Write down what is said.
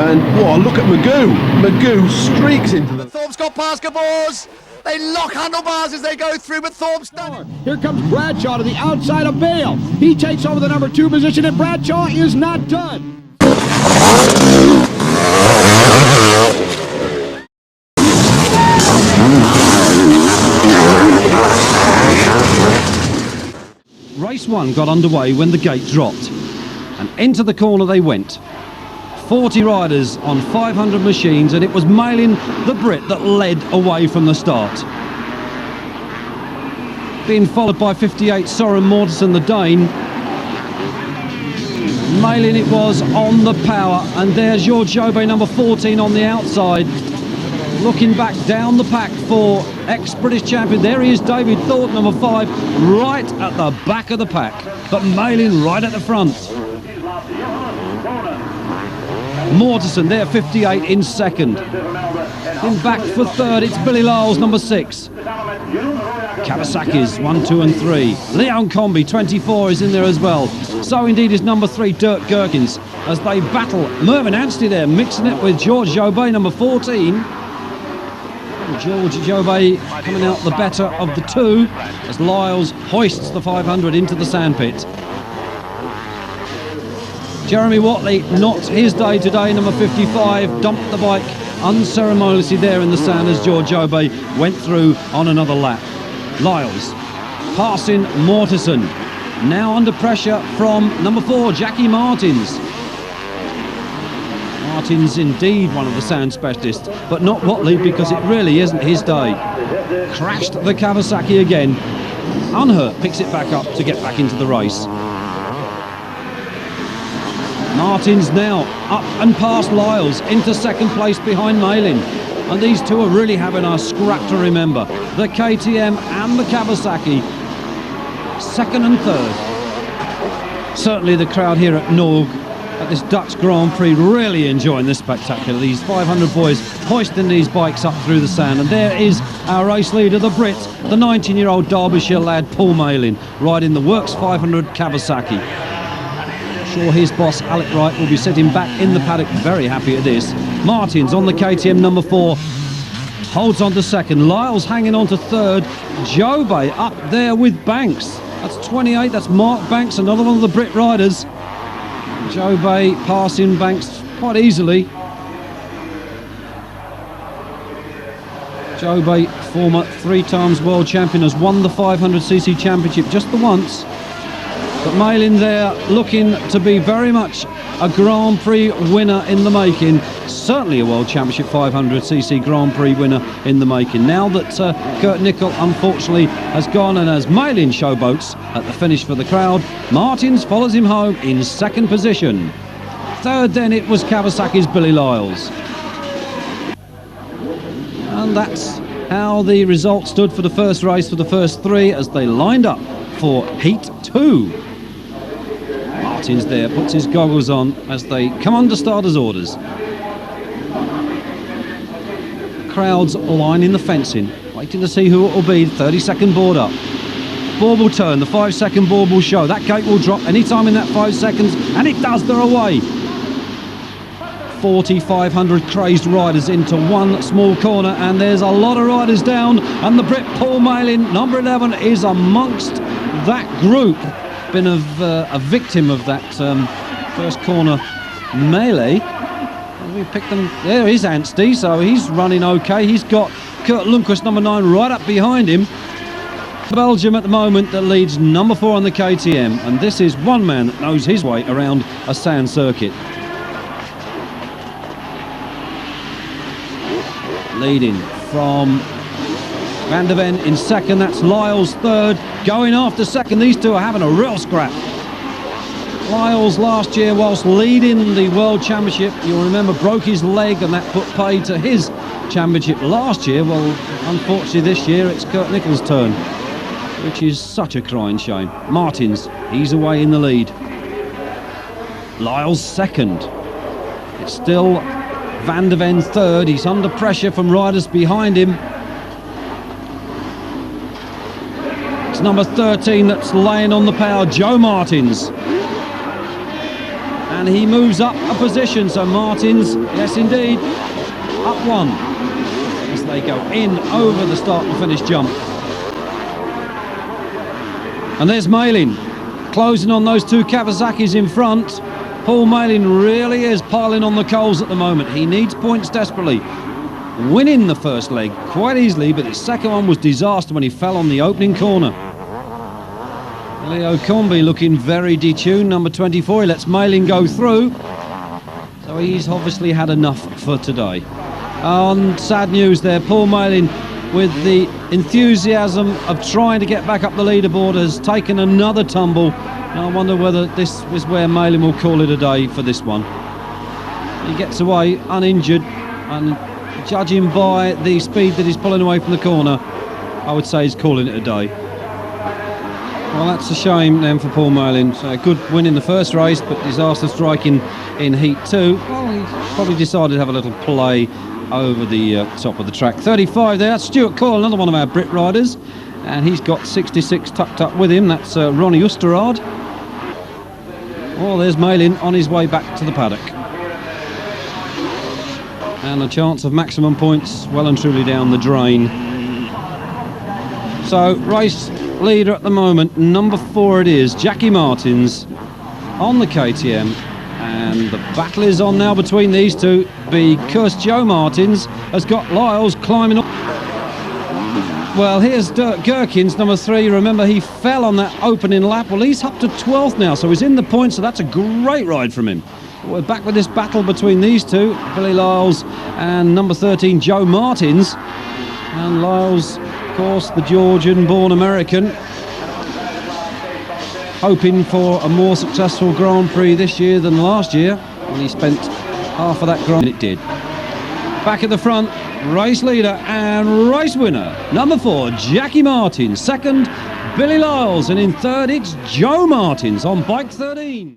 And whoa, look at Magoo. Magoo streaks into the... Thorpe's got past Gabors. They lock handlebars as they go through, but Thorpe's done. Here comes Bradshaw to the outside of Bale. He takes over the number 2 position, and Bradshaw is not done. Race 1 got underway when the gate dropped, and into the corner they went. 40 riders on 500 machines, and it was Malin, the Brit, that led away from the start. Being followed by 58 Soren Mortensen, the Dane. Malin it was on the power, and there's George Jobé, number 14, on the outside. Looking back down the pack for ex-British champion. There he is, David Thorpe, number 5, right at the back of the pack. But Malin right at the front. Mortensen there, 58, in second. In back for third, it's Billy Liles, number 6. Kawasaki's 1, 2 and 3. Leon Combi, 24, is in there as well. So indeed is number 3, Dirk Gerkens, as they battle. Mervyn Anstey there, mixing it with George Jobé, number 14. George Jobé coming out the better of the two, as Liles hoists the 500 into the sandpit. Jeremy Watley, not his day today, number 55, dumped the bike unceremoniously there in the sand as George Jobé went through on another lap. Liles passing Mortensen, now under pressure from number 4, Jackie Martens. Martens indeed one of the sand specialists, but not Watley, because it really isn't his day. Crashed the Kawasaki again. Unhurt picks it back up to get back into the race. Martens now up and past Liles into second place behind Malin. And these two are really having a scrap to remember. The KTM and the Kawasaki, second and third. Certainly the crowd here at Norg at this Dutch Grand Prix really enjoying this spectacular. These 500 boys hoisting these bikes up through the sand. And there is our race leader, the Brit, the 19-year-old Derbyshire lad, Paul Malin, riding the Works 500 Kawasaki. Sure, his boss Alec Wright will be sitting back in the paddock very happy at this. Martins on the KTM number 4 holds on to second. Liles hanging on to third. Jobé up there with Banks. That's 28. That's Mark Banks, another one of the Brit riders. Jobé passing Banks quite easily. Jobé, former 3 times world champion, has won the 500cc championship just the once. But Malin there looking to be very much a Grand Prix winner in the making. Certainly a World Championship 500cc Grand Prix winner in the making. Now that Kurt Nickel unfortunately has gone, and as Malin showboats at the finish for the crowd, Martins follows him home in second position. Third then it was Kawasaki's Billy Liles. And that's how the result stood for the first race for the first 3 as they lined up for Heat 2. Martins there puts his goggles on as they come under starters' orders. Crowds lining the fencing, waiting to see who it will be. 30-second board up. Board will turn, the 5-second board will show. That gate will drop anytime in that 5 seconds, and it does, they're away. 4,500 crazed riders into one small corner, and there's a lot of riders down, and the Brit Paul Malin, number 11, is amongst that group. Been a victim of that first corner melee. We picked them. There is Anstey, so he's running okay. He's got Kurt Lundqvist, number 9, right up behind him. Belgium at the moment that leads number 4 on the KTM, and this is one man that knows his way around a sand circuit. Leading from Van der Ven in second, that's Liles third, going after second. These two are having a real scrap. Liles last year, whilst leading the World Championship, you'll remember, broke his leg, and that put paid to his championship last year. Well, unfortunately this year it's Kurt Nickel's turn, which is such a crying shame. Martins, he's away in the lead. Liles second. It's still Van der Ven third. He's under pressure from riders behind him. It's number 13 that's laying on the power, Joe Martins. and he moves up a position. So Martens, yes indeed, up one as they go in over the start and finish jump. And there's Malin closing on those two Kawasaki's in front. Paul Malin really is piling on the coals at the moment. He needs points desperately. Winning the first leg quite easily, but his second one was disaster when he fell on the opening corner. Leo Combi looking very detuned, number 24. He lets Malin go through. So he's obviously had enough for today. Sad news there, Paul Malin, with the enthusiasm of trying to get back up the leaderboard, has taken another tumble. I wonder whether this is where Malin will call it a day for this one. He gets away uninjured, and judging by the speed that he's pulling away from the corner, I would say he's calling it a day. Well, that's a shame then for Paul Malin. So a good win in the first race, but disaster striking in Heat 2. Well, he probably decided to have a little play over the top of the track. 35 there, that's Stuart Coyle, another one of our Brit riders, and he's got 66 tucked up with him. That's Ronnie Oosterhard. Oh, there's Malin on his way back to the paddock, and a chance of maximum points well and truly down the drain. So race leader at the moment, number 4 it is, Jackie Martens on the KTM. And the battle is on now between these two, because Joe Martens has got Liles climbing up. Well, here's Dirk Gherkins, number 3. Remember, he fell on that opening lap. Well, he's up to 12th now, so he's in the points, so that's a great ride from him. We're back with this battle between these two, Billy Liles and number 13, Joe Martens. And Liles, of course, the Georgian-born American, hoping for a more successful Grand Prix this year than last year, when he spent half of that Grand Prix. It did. Back at the front, race leader and race winner, number 4, Jackie Martens. Second, Billy Liles, and in third, it's Joe Martens on bike 13.